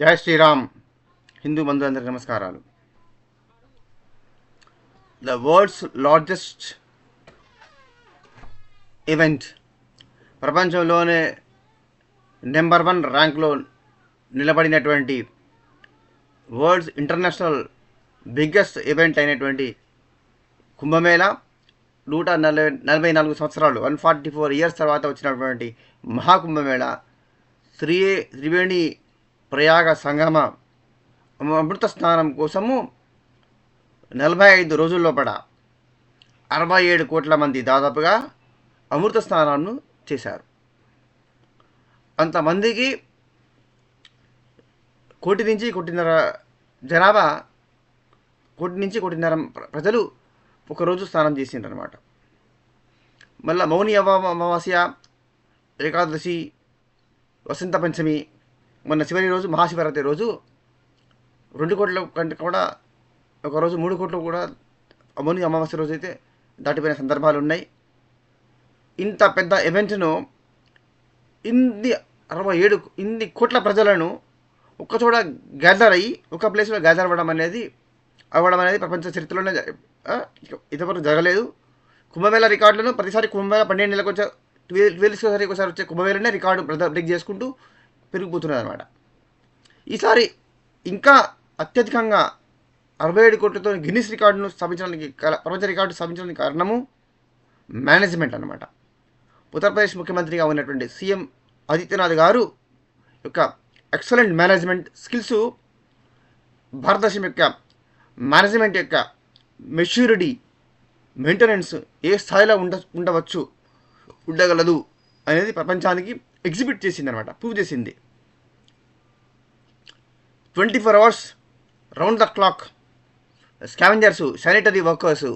జై శ్రీరామ్. హిందూ బంధువులందరికీ నమస్కారాలు. ద వరల్డ్స్ లార్జెస్ట్ ఈవెంట్, ప్రపంచంలోనే నెంబర్ 1 ర్యాంక్లో నిలబడినటువంటి వరల్డ్స్ ఇంటర్నేషనల్ బిగ్గెస్ట్ ఈవెంట్ అయినటువంటి కుంభమేళా 144 సంవత్సరాలు 144 ఇయర్స్ తర్వాత వచ్చినటువంటి మహాకుంభమేళా త్రివేణి ప్రయాగ సంగమ అమృత స్నానం కోసము 45 రోజుల లోపల 67 కోట్ల మంది దాదాపుగా అమృత స్నానాన్ని చేశారు. అంతమందికి కోటి నుంచి కోటిన్నర జనాభా, కోటి నుంచి కోటిన్నర ప్రజలు ఒకరోజు స్నానం చేసిండ్రనమాట. మళ్ళీ మౌని అమావాస్య, ఏకాదశి, వసంత పంచమి, మొన్న చివరి రోజు మహాశివరాత్రి రోజు 2 కోట్ల కంటే కూడా ఒకరోజు 3 కోట్లు కూడా మౌని అమావాస్య రోజు అయితే దాటిపోయిన సందర్భాలు ఉన్నాయి. ఇంత పెద్ద ఈవెంట్ను ఇన్ని కోట్ల ప్రజలను ఒక్కచోట గ్యాదర్ అయ్యి ఒక ప్లేస్లో గ్యాదర్ అవ్వడం అనేది ప్రపంచ చరిత్రలోనే ఇంతవరకు జరగలేదు. కుంభమేళా రికార్డులను ప్రతిసారి కుంభమేళా 12 నెలలకు వచ్చే 12 ఒకసారి వచ్చే కుంభమేళానే రికార్డు బ్రేక్ చేసుకుంటూ పెరిగిపోతున్నది అనమాట. ఈసారి ఇంకా అత్యధికంగా 67 కోట్లతో గిన్నిస్ రికార్డును స్థాపించడానికి ప్రపంచ రికార్డు స్థాపించడానికి కారణము మేనేజ్మెంట్ అనమాట. ఉత్తరప్రదేశ్ ముఖ్యమంత్రిగా ఉన్నటువంటి సీఎం ఆదిత్యనాథ్ గారు యొక్క ఎక్సలెంట్ మేనేజ్మెంట్ స్కిల్స్, భారతదేశం యొక్క మేనేజ్మెంట్ యొక్క మెచ్యూరిటీ, మెయింటెనెన్స్ ఏ స్థాయిలో ఉండగలదు అనేది ప్రపంచానికి ఎగ్జిబిట్ చేసింది అనమాట, ప్రూవ్ చేసింది. 24 hours round the clock scavengers, sanitary workers,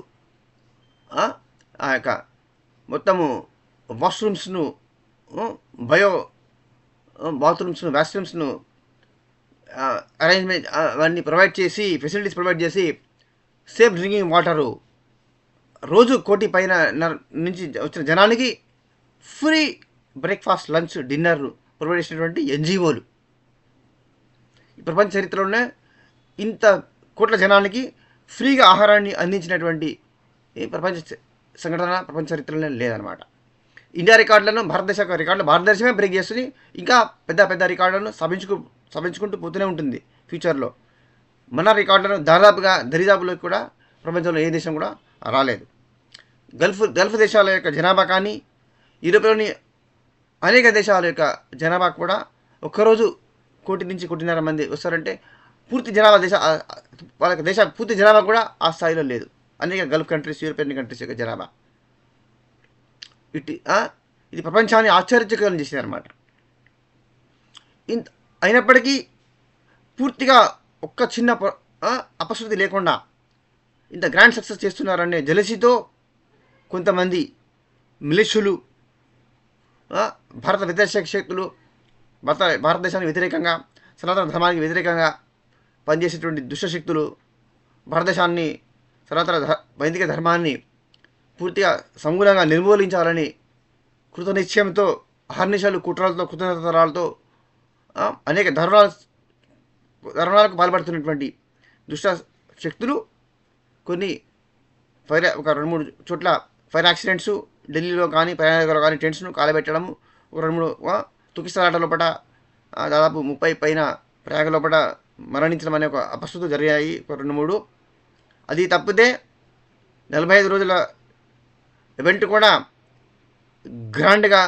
ఆ యొక్క మొత్తము వాష్రూమ్స్ను, బాత్రూమ్స్ను, వాష్రూమ్స్ను అరేంజ్మెంట్ అవన్నీ ప్రొవైడ్ చేసి, ఫెసిలిటీస్ ప్రొవైడ్ చేసి, సేఫ్ డ్రింకింగ్ వాటరు, రోజు కోటి పైన నుంచి వచ్చిన జనానికి free breakfast, lunch, dinner provide చేసినటువంటి ఎన్జిఓలు. ఈ ప్రపంచ చరిత్రలోనే ఇంత కోట్ల జనానికి ఫ్రీగా ఆహారాన్ని అందించినటువంటి ప్రపంచ సంఘటన ప్రపంచ చరిత్రలోనే లేదనమాట. ఇండియా రికార్డులను, భారతదేశమే బ్రేక్ చేస్తుంది. ఇంకా పెద్ద పెద్ద రికార్డులను సభించుకుంటూ పోతూనే ఉంటుంది ఫ్యూచర్లో. మన రికార్డులను దరిదాపులోకి కూడా ప్రపంచంలో ఏ దేశం కూడా రాలేదు. గల్ఫ్ దేశాల యొక్క జనాభా కానీ, యూరోప్లోని అనేక దేశాల యొక్క జనాభా కూడా ఒక్కరోజు కోటి నుంచి కోటిన్నర మంది వస్తారంటే పూర్తి జనాభా వాళ్ళ పూర్తి జనాభా కూడా ఆ స్థాయిలో లేదు. అనేక గల్ఫ్ కంట్రీస్, యూరోపియన్ కంట్రీస్ యొక్క జనాభా ఇది ప్రపంచాన్ని ఆశ్చర్యచకితులను చేసింది అనమాట. అయినప్పటికీ పూర్తిగా ఒక్క చిన్న అపశృతి లేకుండా ఇంత గ్రాండ్ సక్సెస్ చేస్తున్నారనే జలసీతో కొంతమంది మిలిషులు, భారత వ్యతిరేక శక్తులు, భారతదేశానికి వ్యతిరేకంగా, సనాతన ధర్మానికి వ్యతిరేకంగా పనిచేసేటువంటి దుష్టశక్తులు భారతదేశాన్ని, సనాతన వైదిక ధర్మాన్ని పూర్తిగా సమూలంగా నిర్మూలించాలని కృతనిశ్చయంతో, అహర్నిశలు, కుట్రలతో, కృతజ్ఞతరాలతో అనేక ధర్మాలకు పాల్పడుతున్నటువంటి దుష్ట శక్తులు కొన్ని ఒక 2-3 చోట్ల ఫైర్ యాక్సిడెంట్స్, ఢిల్లీలో కానీ, ప్రయాణికులు కానీ టెంట్స్ను కాలబెట్టడము, ఒక 2-3 తుకిస్తలాట లోపల దాదాపు 30 పైన ప్రయాగ లోపల మరణించడం అనే ఒక అపశృతులు జరిగాయి, ఒక 2-3. అది తప్పితే 45 రోజుల ఈవెంట్ కూడా గ్రాండ్గా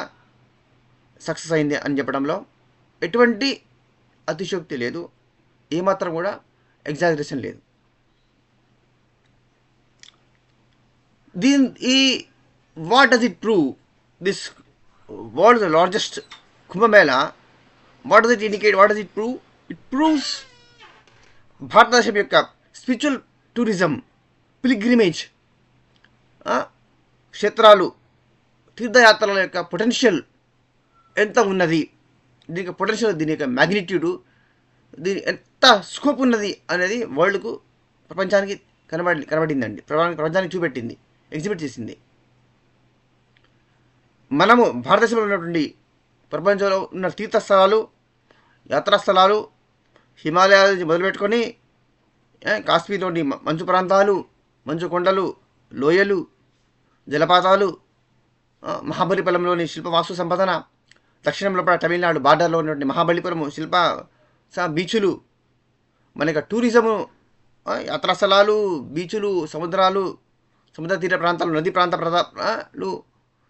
సక్సెస్ అయింది అని చెప్పడంలో ఎటువంటి అతిశయోక్తి లేదు, ఏమాత్రం కూడా ఎగ్జాజరేషన్ లేదు. What does it prove? This world's largest Kumbh Mela, what does it indicate? What does it prove? It proves భారతదేశం యొక్క స్పిరిచువల్ టూరిజం, పిల్గ్రిమేజ్, క్షేత్రాలు, తీర్థయాత్రల యొక్క పొటెన్షియల్ ఎంత ఉన్నది, దీని యొక్క పొటెన్షియల్, దీని యొక్క మ్యాగ్నిట్యూడు, దీని ఎంత స్కోప్ ఉన్నది అనేది వరల్డ్కు, ప్రపంచానికి కనబడిందండి. ప్రపంచానికి చూపెట్టింది, ఎగ్జిబిట్ చేసింది. మనము భారతదేశంలో ఉన్నటువంటి ప్రపంచంలో ఉన్న తీర్థస్థలాలు, యాత్రాస్థలాలు, హిమాలయాల నుంచి మొదలుపెట్టుకొని కాశ్మీర్లోని మంచు ప్రాంతాలు, మంచు కొండలు, లోయలు, జలపాతాలు, మహాబలిపురంలోని శిల్ప వాస్తు సంపదన, దక్షిణంలో తమిళనాడు బార్డర్లో ఉన్నటువంటి మహాబలిపురము శిల్ప బీచులు, మనకి టూరిజము, యాత్రా స్థలాలు, బీచులు, సముద్రాలు, సముద్ర తీర ప్రాంతాలు, నదీ ప్రాంతాలు,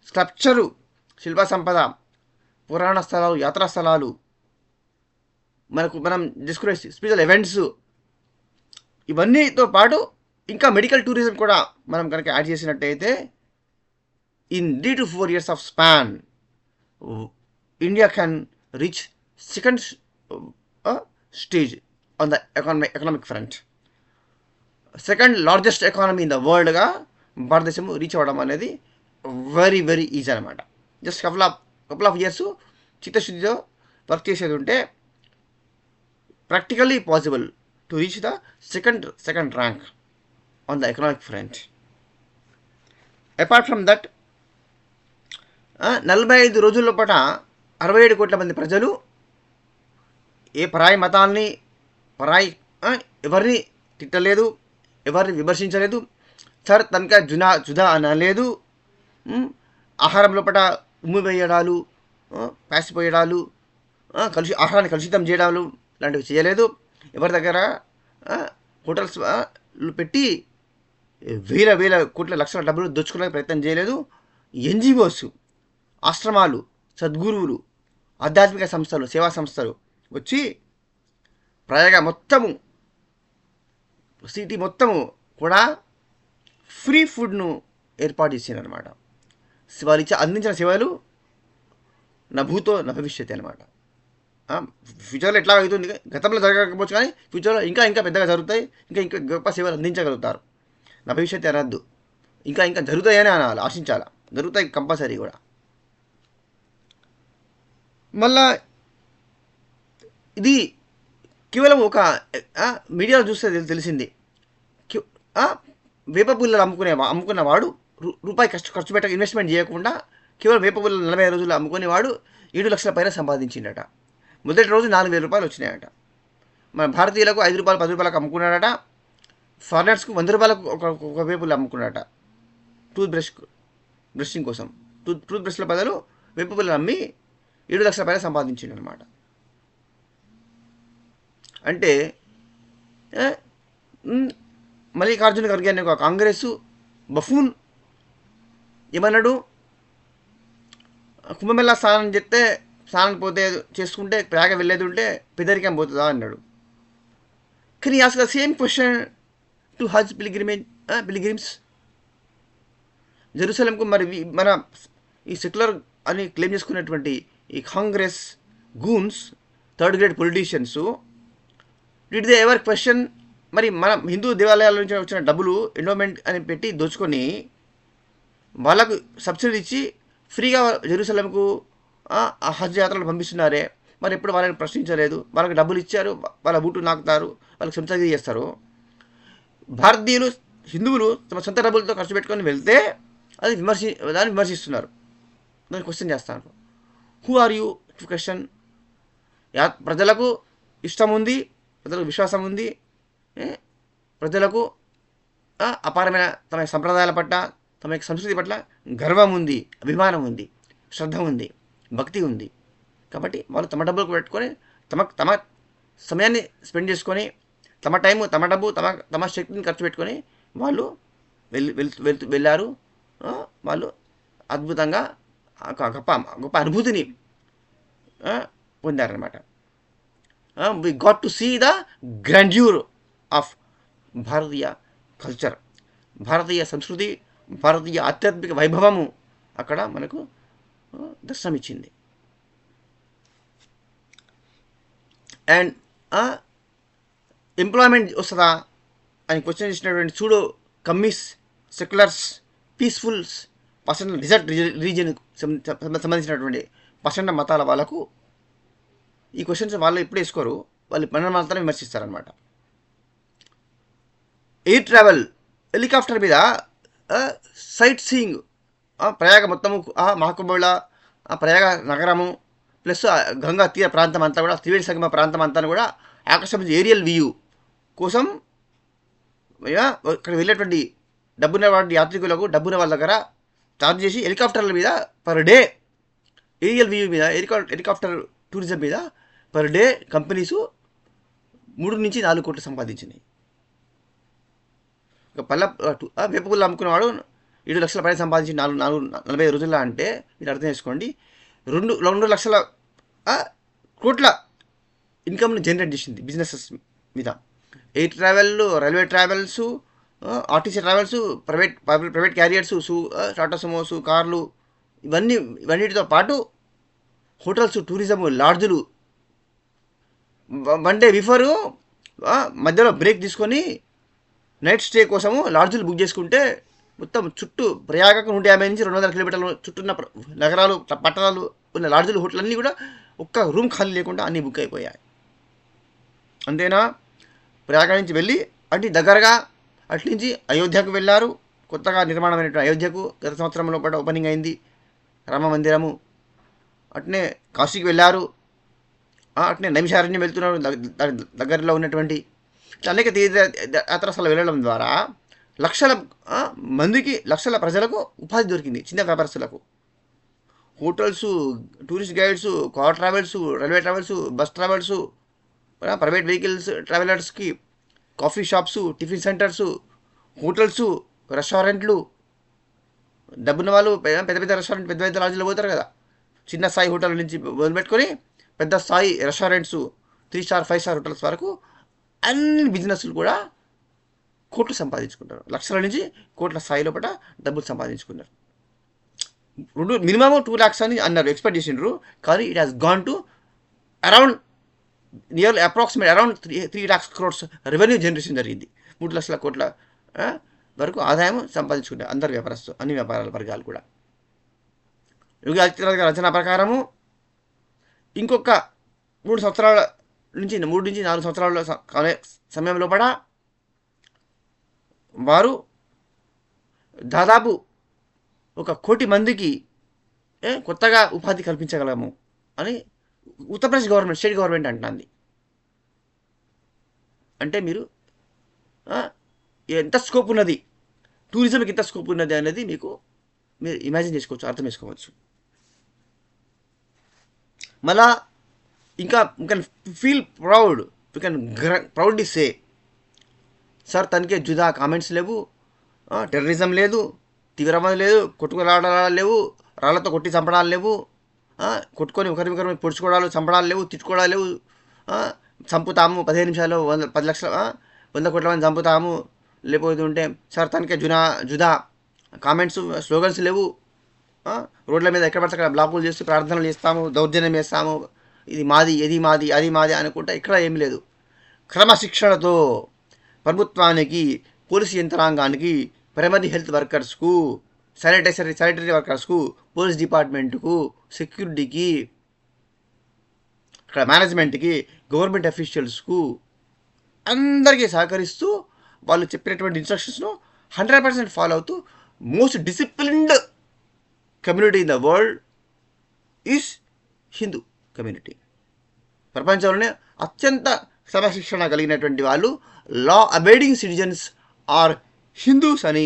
స్కల్ప్చరు, శిల్ప సంపద, పురాణ స్థలాలు, యాత్రా స్థలాలు, మనం చేసుకునే స్పిరిచువల్ ఈవెంట్స్, ఇవన్నీతో పాటు ఇంకా మెడికల్ టూరిజం కూడా మనం కనుక యాడ్ చేసినట్టయితే in 3 to 4 years of span, India can reach second stage on the economic front. Second largest economy in the world గా భారతదేశం రీచ్ అవ్వడం అనేది వెరీ వెరీ ఈజీ అనమాట. జస్ట్ కపుల్ ఆఫ్ ఇయర్స్ చిత్తశుద్ధితో వర్క్ చేసేది ఉంటే practically possible to reach the second rank on the economic front. Apart from that 45 రోజుల్లో పాట 67 కోట్ల మంది ప్రజలు ఏ పరాయి మతాల్ని ఎవరిని తిట్టలేదు, ఎవరిని విమర్శించలేదు, సార్ తనక జుదా అనలేదు, ఆహారంలో పట ఉమ్ము వేయడాలు, పాసిపోయడాలు, ఆహారాన్ని కలుషితం చేయడాలు లాంటివి చేయలేదు. ఎవరి దగ్గర హోటల్స్ పెట్టి వేల కోట్ల లక్షల డబ్బులు దోచుకునే ప్రయత్నం చేయలేదు. ఎన్జిఓస్, ఆశ్రమాలు, సద్గురువులు, ఆధ్యాత్మిక సంస్థలు, సేవా సంస్థలు వచ్చి ప్రయాగ మొత్తము, సిటీ మొత్తము కూడా ఫ్రీ ఫుడ్ను ఏర్పాటు చేసింది అనమాట. వారు అందించిన సేవలు నా భూతో నా భవిష్యత్తు అనమాట. ఫ్యూచర్లో ఎట్లా అవుతుంది, గతంలో జరగకపోవచ్చు కానీ ఫ్యూచర్లో ఇంకా పెద్దగా జరుగుతాయి, ఇంకా గొప్ప సేవలు అందించగలుగుతారు. నా భవిష్యత్తు అనద్దు, ఇంకా జరుగుతాయని అనాలి, ఆశించాలి, జరుగుతాయి కంపల్సరీ కూడా. మళ్ళా ఇది కేవలం ఒక మీడియాలో చూస్తే తెలిసింది. వేప పుల్లలు అమ్ముకున్నవాడు రూపాయి ఖర్చు పెట్టక ఇన్వెస్ట్మెంట్ చేయకుండా కేవలం వేప పుల్లలు 45 రోజులు అమ్ముకునేవాడు 7 లక్షల పైన సంపాదించిండట. మొదటి రోజు 4,000 రూపాయలు వచ్చినాయట. మన భారతీయులకు 5 రూపాయలు 10 రూపాయలకు అమ్ముకున్నాడట. ఫారినర్స్కు 100 రూపాయలకు ఒక వేపులు అమ్ముకున్నాడట. బ్రషింగ్ కోసం టూత్ బ్రష్ల బదులు వేప పుల్లలు అమ్మి 7 లక్షల పైన సంపాదించిండు అనమాట. అంటే మల్లికార్జున ఖర్గే అనే ఒక కాంగ్రెస్ బఫూన్ ఏమన్నాడు, కుంభమేళా స్నానం పోతే చేసుకుంటే ప్రయాగ వెళ్ళేది ఉంటే పెదరికం పోతుందా అన్నాడు. Can you ask the same question to Hajj pilgrims? జెరూసలంకు మరి మన ఈ సెక్యులర్ అని క్లెయిమ్ చేసుకునేటువంటి ఈ Congress goons, third grade politicians, did they ever question? మరి మన హిందూ దేవాలయాల నుంచి వచ్చిన డబ్బులు ఎండోమెంట్ అని పెట్టి దోచుకొని వాళ్ళకు సబ్సిడీ ఇచ్చి ఫ్రీగా జెరూసలంకు హజ్ యాత్రలు పంపిస్తున్నారే, మరి ఎప్పుడు వాళ్ళని ప్రశ్నించలేదు. వాళ్ళకి డబ్బులు ఇచ్చారు, వాళ్ళ బూటు నాకుతారు, వాళ్ళకి సంతగి చేస్తారు. భారతీయులు హిందువులు తమ సొంత డబ్బులతో ఖర్చు పెట్టుకొని వెళ్తే అది దాన్ని విమర్శిస్తున్నారు, దాన్ని క్వశ్చన్ చేస్తాను. Who are you to question? ప్రజలకు ఇష్టం ఉంది, ప్రజలకు విశ్వాసం ఉంది, ప్రజలకు అపారమైన తమ సంప్రదాయాల పట్ల, తమ యొక్క సంస్కృతి పట్ల గర్వం ఉంది, అభిమానం ఉంది, శ్రద్ధ ఉంది, భక్తి ఉంది. కాబట్టి వాళ్ళు తమ డబ్బులకు పెట్టుకొని తమ సమయాన్ని స్పెండ్ చేసుకొని తమ టైము, తమ డబ్బు, తమ శక్తిని ఖర్చు పెట్టుకొని వాళ్ళు వెళ్ళారు. వాళ్ళు అద్భుతంగా గొప్ప అనుభూతిని పొందారనమాట. We got to see the grandeur of భారతీయ కల్చర్, భారతీయ సంస్కృతి, భారతీయ ఆధ్యాత్మిక వైభవము అక్కడ మనకు దర్శనమిచ్చింది. అండ్ ఎంప్లాయ్మెంట్ వస్తుందా అని క్వశ్చన్ చేసినటువంటి pseudo communist, secularists, peacefuls, personal desert region సంబంధించినటువంటి పర్సనల్ మతాల వాళ్ళకు ఈ క్వశ్చన్స్ వాళ్ళు ఎప్పుడు వేసుకోరు, వాళ్ళు మన మాత్రమే విమర్శిస్తారనమాట. ఎయిర్ ట్రావెల్, హెలికాప్టర్ మీద సైట్ సీయింగ్, ప్రయాగ మొత్తము, మహాకుంభమేళా, ప్రయాగ నగరము ప్లస్ గంగా తీర ప్రాంతం అంతా కూడా, త్రివేణి సంగమ ప్రాంతం అంతా కూడా ఆకర్షించే ఏరియల్ వ్యూ కోసం ఇక్కడ వెళ్ళేటువంటి డబ్బున్న వాటి యాత్రికులకు, డబ్బున్న వాళ్ళ దగ్గర చార్జ్ చేసి హెలికాప్టర్ల మీద పర్ డే, ఏరియల్ వ్యూ మీద, హెలికాప్టర్ టూరిజం మీద పర్ డే కంపెనీసు 3 నుంచి 4 కోట్లు సంపాదించినాయి. ఒక వేపపుల్ల అమ్ముకున్నవాడు 7 లక్షల పైన సంపాదించి 45 రోజుల్లో అంటే మీరు అర్థం చేసుకోండి, 2 లక్షల కోట్ల ఇన్కమ్ని జనరేట్ చేసింది బిజినెసెస్ మీద. Air travel, railway travels, RTC travels, private carriers, Tata Sumos, కార్లు, ఇవన్నిటితో పాటు హోటల్స్, టూరిజం, లాడ్జులు. 1 డే బిఫోరు మధ్యలో బ్రేక్ తీసుకొని నైట్ స్టే కోసము లాడ్జులు బుక్ చేసుకుంటే మొత్తం చుట్టూ ప్రయాగకు 150 నుంచి 200 కిలోమీటర్ల చుట్టూన్న నగరాలు, పట్టణాలు ఉన్న లాడ్జులు, హోటల్ అన్నీ కూడా ఒక్క రూమ్ ఖాళీ లేకుండా అన్నీ బుక్ అయిపోయాయి. అంతేనా, ప్రయాగ నుంచి వెళ్ళి దగ్గరగా నుంచి అయోధ్యకు వెళ్ళారు. కొత్తగా నిర్మాణమైనటువంటి అయోధ్యకు గత సంవత్సరంలో పాటు ఓపెనింగ్ అయింది రామ మందిరము. అట్నే కాశీకి వెళ్ళారు, అట్నే నైమిషారణ్యం వెళ్తున్నారు, దగ్గరలో ఉన్నటువంటి అనేక యాత్రాస్థలాలు వెళ్ళడం ద్వారా లక్షల మందికి, లక్షల ప్రజలకు ఉపాధి దొరికింది. చిన్న వ్యాపారస్తులకు, hotels, tourist guides, car travels, railway travels, bus travels, private vehicles ట్రావెలర్స్కి coffee shops, tiffin centres, hotels, రెస్టారెంట్లు. డబ్బున్న వాళ్ళు పెద్ద రెస్టారెంట్, పెద్ద లాడ్జీలో పోతారు కదా, చిన్న స్థాయి హోటల్ నుంచి మొదలుపెట్టుకొని పెద్ద స్థాయి రెస్టారెంట్స్, 3 స్టార్ 5 స్టార్ హోటల్స్ వరకు అన్ని బిజినెస్లు కూడా కోట్లు సంపాదించుకుంటారు. లక్షల నుంచి కోట్ల స్థాయి లోపల డబ్బులు సంపాదించుకున్నారు. మినిమం 2 lakhs అని అన్నారు, ఎక్స్పెక్ట్ చేసిండ్రు. కానీ it has gone to around approximate around 3 lakhs crores revenue generation జరిగింది. 3 లక్షల కోట్ల వరకు ఆదాయం సంపాదించుకుంటారు అందరు వ్యాపారస్తులు, అన్ని వ్యాపారాల వర్గాలు కూడా. యోగి ఆదిత్యనాథ్ గారి అంచనా ప్రకారము ఇంకొక 3 సంవత్సరాల నుంచి 4 సంవత్సరాల సమయం లోపల వారు దాదాపు 1 కోటి మందికి కొత్తగా ఉపాధి కల్పించగలము అని ఉత్తరప్రదేశ్ గవర్నమెంట్, స్టేట్ గవర్నమెంట్ అంటుంది. అంటే మీరు ఎంత స్కోప్ ఉన్నది, టూరిజంకి ఎంత స్కోప్ ఉన్నది అనేది మీరు ఇమాజిన్ చేసుకోవచ్చు, అర్థం చేసుకోవచ్చు. మళ్ళా ఇంకా feel proud, you can proudly say, sir తనకే జుదా కామెంట్స్ లేవు, టెర్రరిజం లేదు, తీవ్రవాదం లేదు, కొట్టుకురావడాలు లేవు, రాళ్లతో కొట్టి చంపడాలు లేవు, కొట్టుకొని ఒకరి పొడుచుకోవడాలు, చంపడాలు లేవు, తిట్టుకోవడాలు లేవు, చంపుతాము 15 నిమిషాల్లో 10 లక్షల 100 కోట్ల మంది చంపుతాము, లేకపోతే ఉంటే సార్ తనకే జుదా కామెంట్స్, స్లోగన్స్ లేవు, రోడ్ల మీద ఎక్కడ పడితే అక్కడ బ్లాకులు చేస్తూ ప్రార్థనలు చేస్తాము, దౌర్జన్యం చేస్తాము, ఇది మాది, ఇది మాది, అది మాది అనుకుంటా ఇక్కడ ఏం లేదు. క్రమశిక్షణతో ప్రభుత్వానికి, పోలీసు యంత్రాంగానికి, ప్రైమరీ హెల్త్ వర్కర్స్కు, శానిటరీ వర్కర్స్కు, పోలీస్ డిపార్ట్మెంట్కు, సెక్యూరిటీకి, ఇక్కడ మేనేజ్మెంట్కి, గవర్నమెంట్ అఫీషియల్స్కు అందరికీ సహకరిస్తూ వాళ్ళు చెప్పినటువంటి ఇన్స్ట్రక్షన్స్ను 100% ఫాలో అవుతూ most disciplined community in the world is Hindu community. ప్రపంచంలోనే అత్యంత క్రమశిక్షణ కలిగినటువంటి వాళ్ళు, law abiding citizens are Hindus అని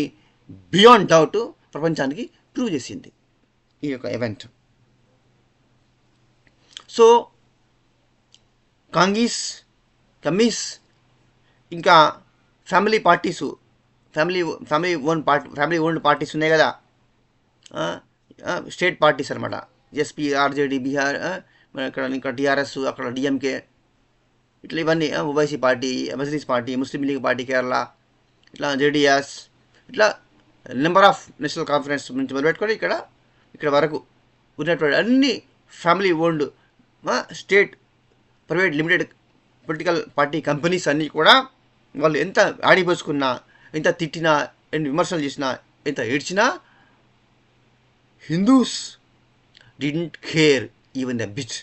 బియాండ్ డౌట్ ప్రపంచానికి ప్రూవ్ చేసింది ఈ యొక్క ఈవెంట్. సో కమీస్ ఇంకా ఫ్యామిలీ ఓన్డ్ పార్టీస్ ఉన్నాయి కదా, స్టేట్ పార్టీస్ అనమాట, ఎస్పీ, ఆర్జేడీ, బీహార్, ఇక్కడ ఇంకా టీఆర్ఎస్, అక్కడ డిఎంకే, ఇట్లా ఇవన్నీ, ఓవైసీ పార్టీ, మజ్లిస్ పార్టీ, ముస్లిం లీగ్ పార్టీ కేరళ, ఇట్లా జేడీఎస్, ఇట్లా నెంబర్ ఆఫ్ నేషనల్ కాన్ఫరెన్స్ నుంచి మొదలుపెట్టుకొని ఇక్కడ వరకు ఉన్నటువంటి అన్ని family owned state, private, limited political party companies అన్నీ కూడా వాళ్ళు ఎంత ఆడిపోసుకున్నా, ఎంత తిట్టినా, ఎన్ని విమర్శలు చేసినా, ఎంత ఏడ్చినా, Hindus didn't care even the bitch.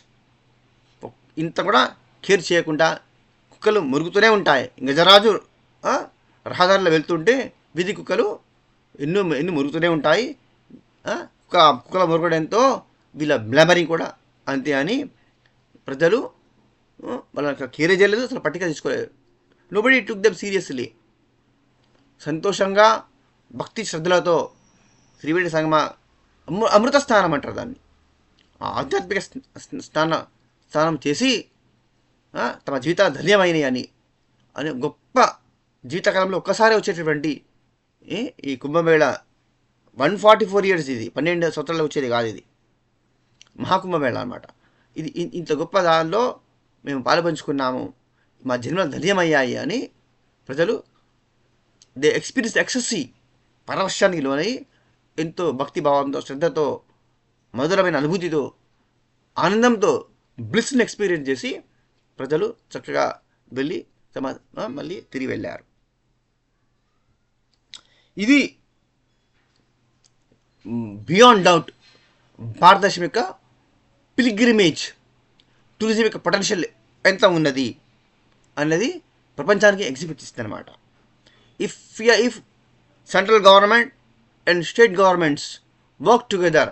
ఇంత కూడా కేర్ చేయకుండా కుక్కలు మురుగుతూనే ఉంటాయి. గజరాజు రహదారిలో వెళ్తుంటే వీధి కుక్కలు ఎన్నో మురుగుతూనే ఉంటాయి. కుక్కల మురగడంతో వీళ్ళ బ్లబరింగ్ కూడా అంతే అని ప్రజలు వాళ్ళకి కేరే చేయలేదు, అసలు పట్టిక తీసుకోలేదు. Nobody took them seriously. సంతోషంగా భక్తి శ్రద్ధలతో త్రివేణి సంగమ అమృత స్నానం అంటారు దాన్ని, ఆధ్యాత్మిక స్నానం చేసి తమ జీవితాలు ధన్యమైనవి అని గొప్ప జీవితకాలంలో ఒక్కసారి వచ్చేటటువంటి ఈ కుంభమేళ 144 years, ఇది 12 సంవత్సరాలు వచ్చేది కాదు, ఇది మహాకుంభమేళ అనమాట. ఇది ఇంత గొప్ప దానిలో మేము పాలుపంచుకున్నాము, మా జన్మలు ధన్యమయ్యాయి అని ప్రజలు దే ఎక్స్పీరియన్స్ ఎక్సెస్సీ పరవశానికి లోనై ఎంతో భక్తిభావంతో శ్రద్ధతో మధురమైన అనుభూతితో ఆనందంతో బ్లిస్ని ఎక్స్పీరియన్స్ చేసి ప్రజలు చక్కగా వెళ్ళి మళ్ళీ తిరిగి వెళ్ళారు. ఇది బియాండ్ డౌట్ భారతదేశం యొక్క పిల్గ్రిమేజ్ టూరిజం యొక్క పొటెన్షియల్ ఎంత ఉన్నది అన్నది ప్రపంచానికి ఎగ్జిబిట్ ఇస్తుంది అనమాట. If central government and state governments work together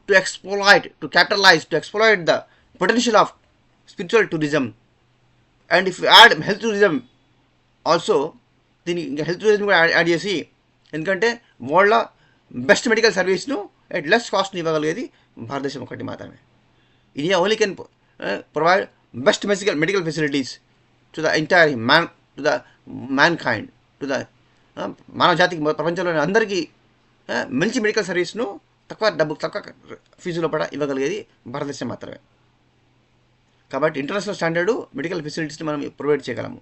to exploit, to capitalise, to exploit the potential of spiritual tourism, and if add health tourism also, దీనికి ఇంకా హెల్త్ టూరిజం కూడా యాడ్ చేసి, ఎందుకంటే వాళ్ళ బెస్ట్ మెడికల్ సర్వీస్ను అట్ లెస్ కాస్ట్ని ఇవ్వగలిగేది భారతదేశం ఒకటి మాత్రమే. India only can provide best medical facilities to the entire to the man kind, to the మానవ జాతికి, ప్రపంచంలోని అందరికీ మంచి మెడికల్ సర్వీస్ను తక్కువ ఫీజులో కూడా ఇవ్వగలిగేది భారతదేశం మాత్రమే. కాబట్టి ఇంటర్నేషనల్ స్టాండర్డు మెడికల్ ఫెసిలిటీస్ని మనం ప్రొవైడ్ చేయగలము.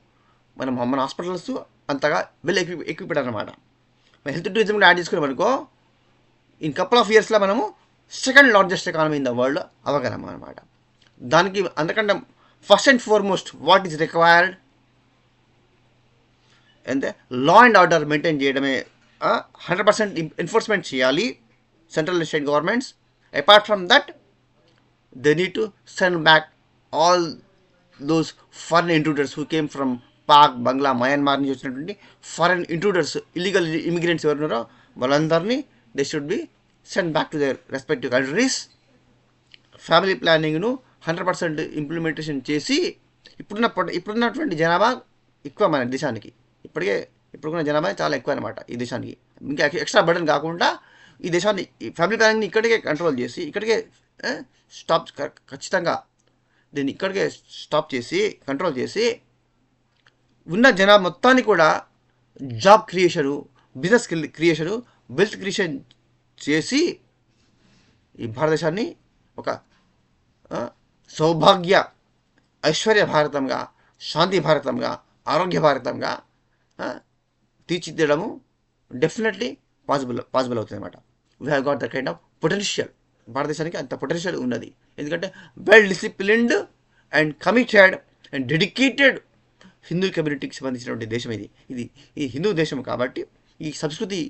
మన హాస్పిటల్స్ అంతగా వెల్ ఎక్విప్డ్ అనమాట. హెల్త్ టూరిజం కూడా యాడ్ చేసుకున్నాం అనుకో, ఇన్ కపుల్ ఆఫ్ ఇయర్స్లో మనము second largest economy in the world అవ్వగలము అనమాట. దానికి అందుకంటే first and foremost what is required అంటే లా అండ్ ఆర్డర్ మెయింటైన్ చేయడమే. 100% ఎన్ఫోర్స్మెంట్ చేయాలి central and state governments. Apart from that they need to send back all those foreign intruders who came from Pak, Bangla, Myanmar నుంచి వచ్చినటువంటి foreign intruders, illegal immigrants ఎవరున్నారో వాళ్ళందరినీ they should be send back to their respective countries. Family ప్లానింగ్ను 100% implementation చేసి ఇప్పుడున్నటువంటి జనాభా ఎక్కువ మన దేశానికి, ఇప్పుడున్న జనాభా చాలా ఎక్కువ అనమాట ఈ దేశానికి. ఇంకా ఎక్స్ట్రా బర్డెన్ కాకుండా ఈ దేశాన్ని ఫ్యామిలీ ప్లానింగ్ని ఇక్కడికే కంట్రోల్ చేసి, ఇక్కడికే స్టాప్, ఖచ్చితంగా దీన్ని ఇక్కడికే స్టాప్ చేసి కంట్రోల్ చేసి ఉన్న జనాభా మొత్తాన్ని కూడా job creation, business creation, wealth creation చేసి ఈ భారతదేశాన్ని ఒక సౌభాగ్య ఐశ్వర్య భారతంగా, శాంతి భారతంగా, ఆరోగ్య భారతంగా తీర్చిదిద్దడము డెఫినెట్లీ పాసిబుల్ అవుతుంది అనమాట. We have got the kind of potential. భారతదేశానికి అంత పొటెన్షియల్ ఉన్నది, ఎందుకంటే well disciplined and committed and dedicated Hindu కమ్యూనిటీకి సంబంధించినటువంటి దేశం ఇది ఈ హిందూ దేశం. కాబట్టి ఈ సంస్కృతి,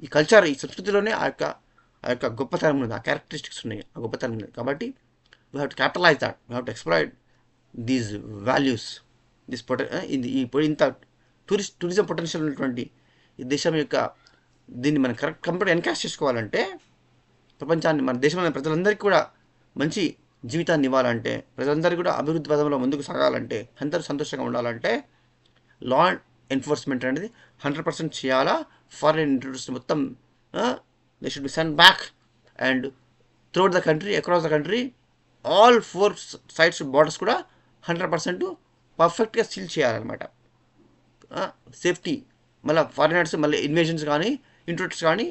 ఈ కల్చర్, ఈ సంస్కృతిలోనే ఆ యొక్క గొప్పతనం ఉంది, ఆ క్యారెక్టరిస్టిక్స్ ఉన్నాయి, ఆ గొప్పతనం ఉంది. కాబట్టి we have to capitalise that, we have to exploit these values, ఇంత టూరిజం పొటెన్షియల్ ఉన్నటువంటి ఈ దేశం యొక్క దీన్ని మనం కంప్లీట్ ఎన్కాష్ చేసుకోవాలంటే, ప్రపంచాన్ని, మన దేశంలోని ప్రజలందరికీ కూడా మంచి జీవితాన్ని ఇవ్వాలంటే, ప్రజలందరికీ కూడా అభివృద్ధి పదంలో ముందుకు సాగాలంటే, అందరూ సంతోషంగా ఉండాలంటే లా ఎన్ఫోర్స్మెంట్ అనేది 100% చేయాలా. ఫారెన్ ఇంట్రూడర్స్ మొత్తం they should be send back and throughout the country, across the country, all 4 sides borders కూడా 100% పర్ఫెక్ట్గా సీల్ చేయాలన్నమాట. సేఫ్టీ, మళ్ళీ ఫారినర్స్ మళ్ళీ ఇన్వేషన్స్ కానీ ఇంట్రూడర్స్ కానీ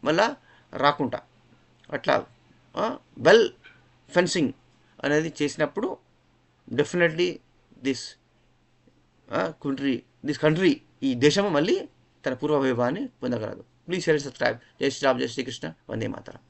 మళ్ళీ రాకుండా అట్లా వెల్ ఫెన్సింగ్ అనేది చేసినప్పుడు డెఫినెట్లీ దిస్ కంట్రీ, ఈ దేశము మళ్ళీ తన పూర్వ వైభవాన్ని పొందగలదు. Please share, subscribe. జై శ్రీరామ్, జై శ్రీకృష్ణ, వందే మాతరం.